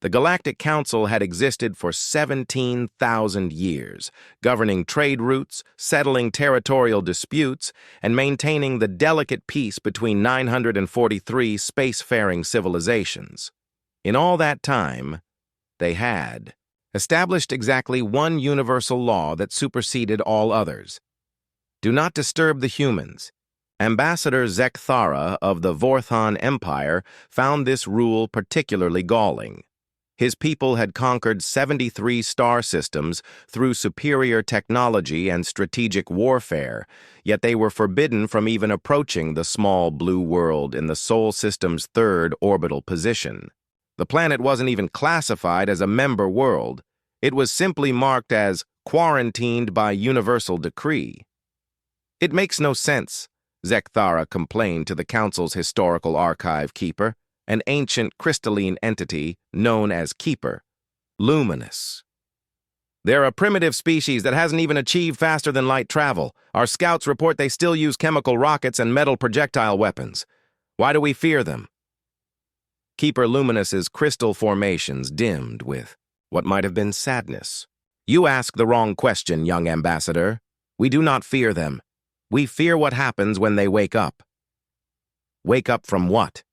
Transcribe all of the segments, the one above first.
The Galactic Council had existed for 17,000 years, governing trade routes, settling territorial disputes, and maintaining the delicate peace between 943 spacefaring civilizations. In all that time, they had established exactly one universal law that superseded all others. Do not disturb the humans. Ambassador Zekthara of the Vorthon Empire found this rule particularly galling. His people had conquered 73 star systems through superior technology and strategic warfare, yet they were forbidden from even approaching the small blue world in the Sol system's third orbital position. The planet wasn't even classified as a member world. It was simply marked as quarantined by universal decree. It makes no sense, Zekthara complained to the Council's historical archive keeper, an ancient crystalline entity known as Keeper, Luminous. They're a primitive species that hasn't even achieved faster-than-light travel. Our scouts report they still use chemical rockets and metal projectile weapons. Why do we fear them? Keeper Luminous's crystal formations dimmed with what might have been sadness. You ask the wrong question, young ambassador. We do not fear them. We fear what happens when they wake up. Wake up from what?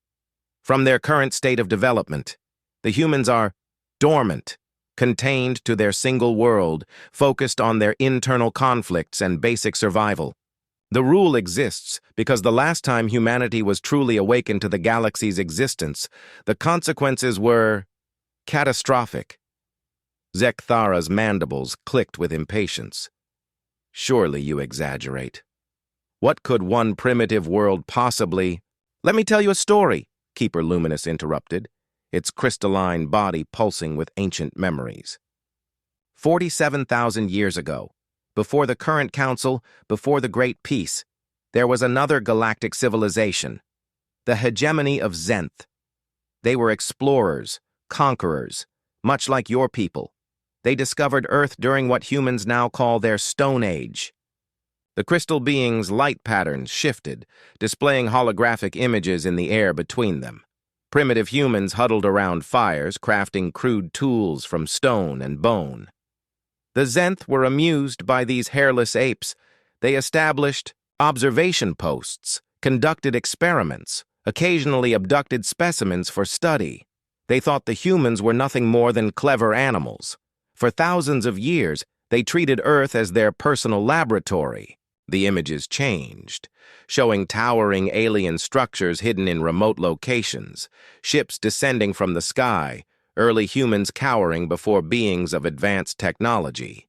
From their current state of development. The humans are dormant, contained to their single world, focused on their internal conflicts and basic survival. The rule exists because the last time humanity was truly awakened to the galaxy's existence, the consequences were catastrophic. Zekthara's mandibles clicked with impatience. Surely you exaggerate. What could one primitive world possibly— Let me tell you a story, Keeper Luminous interrupted, its crystalline body pulsing with ancient memories. 47,000 years ago, before the current council, before the Great Peace, there was another galactic civilization, the hegemony of Zenth. They were explorers, conquerors, much like your people. They discovered Earth during what humans now call their Stone Age. The crystal beings' light patterns shifted, displaying holographic images in the air between them. Primitive humans huddled around fires, crafting crude tools from stone and bone. The Zenth were amused by these hairless apes. They established observation posts, conducted experiments, occasionally abducted specimens for study. They thought the humans were nothing more than clever animals. For thousands of years, they treated Earth as their personal laboratory. The images changed, showing towering alien structures hidden in remote locations, ships descending from the sky, early humans cowering before beings of advanced technology.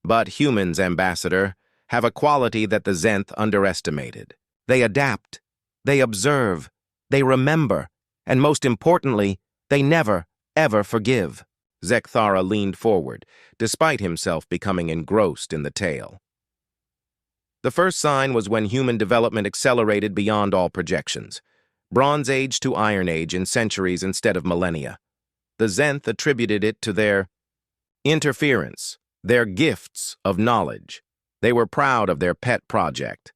But humans, Ambassador, have a quality that the Zenth underestimated. They adapt, they observe, they remember, and most importantly, they never, ever forgive. Zekthara leaned forward, despite himself becoming engrossed in the tale. The first sign was when human development accelerated beyond all projections. Bronze Age to Iron Age in centuries instead of millennia. The Zenth attributed it to their interference, their gifts of knowledge. They were proud of their pet project.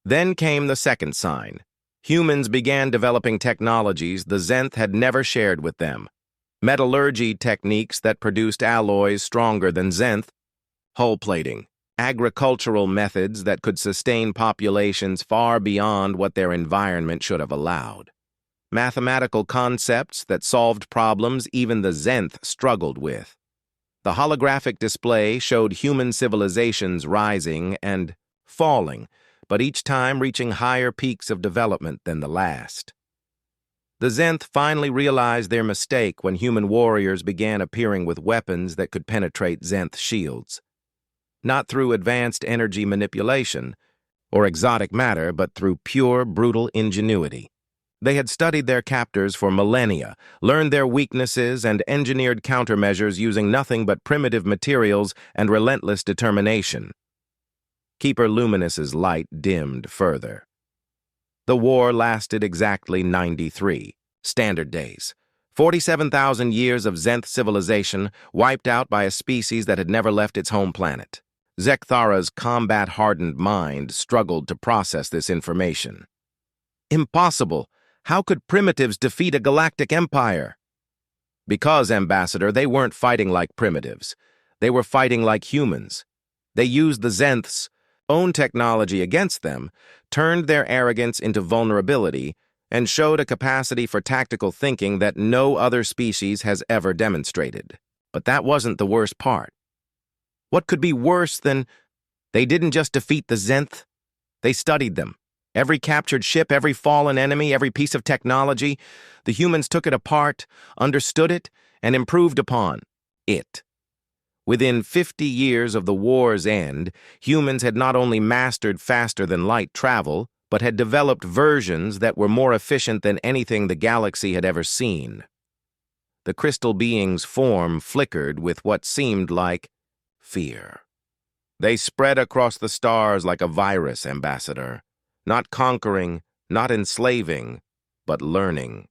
Then came the second sign. Humans began developing technologies the Zenth had never shared with them. Metallurgy techniques that produced alloys stronger than Zenth, hull plating, agricultural methods that could sustain populations far beyond what their environment should have allowed. Mathematical concepts that solved problems even the Zenth struggled with. The holographic display showed human civilizations rising and falling, but each time reaching higher peaks of development than the last. The Zenth finally realized their mistake when human warriors began appearing with weapons that could penetrate Zenth shields. Not through advanced energy manipulation or exotic matter, but through pure, brutal ingenuity. They had studied their captors for millennia, learned their weaknesses, and engineered countermeasures using nothing but primitive materials and relentless determination. Keeper Luminous's light dimmed further. The war lasted exactly 93 standard days. 47,000 years of Zenth civilization wiped out by a species that had never left its home planet. Zekthara's combat-hardened mind struggled to process this information. Impossible! How could primitives defeat a galactic empire? Because, Ambassador, they weren't fighting like primitives. They were fighting like humans. They used the Zenth's own technology against them, turned their arrogance into vulnerability, and showed a capacity for tactical thinking that no other species has ever demonstrated. But that wasn't the worst part. What could be worse than they didn't just defeat the Zenth? They studied them. Every captured ship, every fallen enemy, every piece of technology, the humans took it apart, understood it, and improved upon it. Within 50 years of the war's end, humans had not only mastered faster-than-light travel, but had developed versions that were more efficient than anything the galaxy had ever seen. The crystal being's form flickered with what seemed like fear. They spread across the stars like a virus, Ambassador. Not conquering, not enslaving, but learning.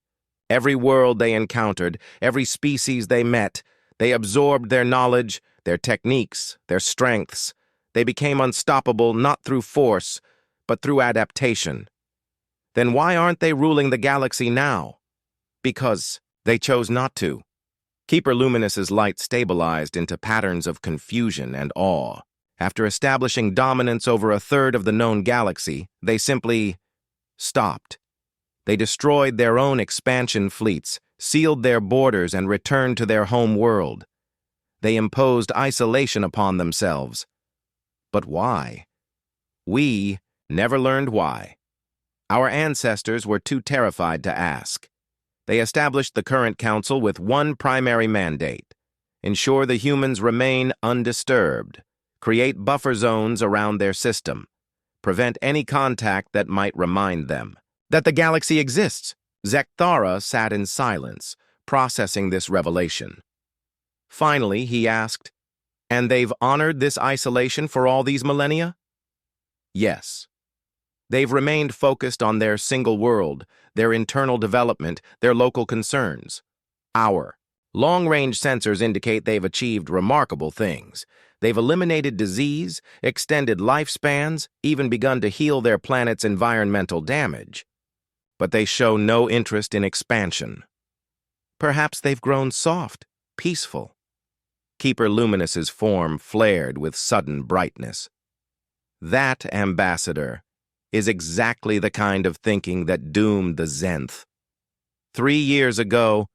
Every world they encountered, every species they met, they absorbed their knowledge, their techniques, their strengths. They became unstoppable not through force, but through adaptation. Then why aren't they ruling the galaxy now? Because they chose not to. Keeper Luminous's light stabilized into patterns of confusion and awe. After establishing dominance over a third of the known galaxy, they simply stopped. They destroyed their own expansion fleets, sealed their borders, and returned to their home world. They imposed isolation upon themselves. But why? We never learned why. Our ancestors were too terrified to ask. They established the current council with one primary mandate: ensure the humans remain undisturbed, create buffer zones around their system, prevent any contact that might remind them that the galaxy exists. Zekthara sat in silence, processing this revelation. Finally, he asked, "And they've honored this isolation for all these millennia?" Yes. They've remained focused on their single world, their internal development, their local concerns. Our long-range sensors indicate they've achieved remarkable things. They've eliminated disease, extended lifespans, even begun to heal their planet's environmental damage. But they show no interest in expansion. Perhaps they've grown soft, peaceful. Keeper Luminous's form flared with sudden brightness. That, Ambassador, is exactly the kind of thinking that doomed the Zenth. 3 years ago,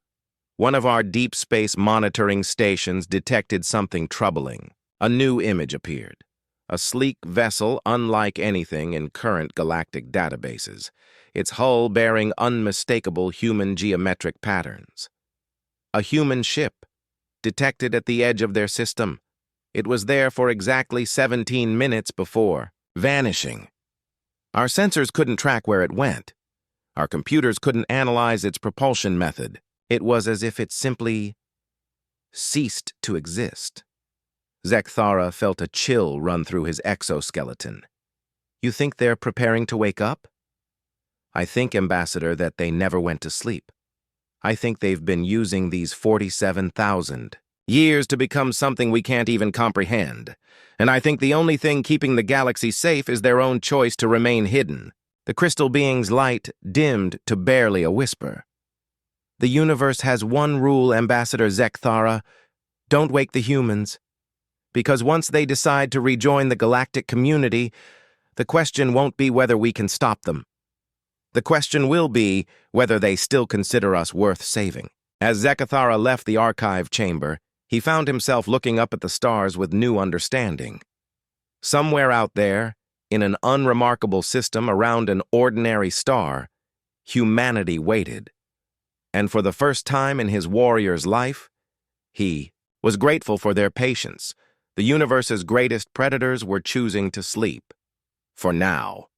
one of our deep space monitoring stations detected something troubling. A new image appeared. A sleek vessel unlike anything in current galactic databases, its hull bearing unmistakable human geometric patterns. A human ship, detected at the edge of their system. It was there for exactly 17 minutes before vanishing. Our sensors couldn't track where it went. Our computers couldn't analyze its propulsion method. It was as if it simply ceased to exist. Zekthara felt a chill run through his exoskeleton. You think they're preparing to wake up? I think, Ambassador, that they never went to sleep. I think they've been using these 47,000 years to become something we can't even comprehend. And I think the only thing keeping the galaxy safe is their own choice to remain hidden. The crystal being's light dimmed to barely a whisper. The universe has one rule, Ambassador Zekthara. Don't wake the humans. Because once they decide to rejoin the galactic community, the question won't be whether we can stop them. The question will be whether they still consider us worth saving. As Zekthara left the archive chamber, he found himself looking up at the stars with new understanding. Somewhere out there, in an unremarkable system around an ordinary star, humanity waited. And for the first time in his warrior's life, he was grateful for their patience. The universe's greatest predators were choosing to sleep. For now.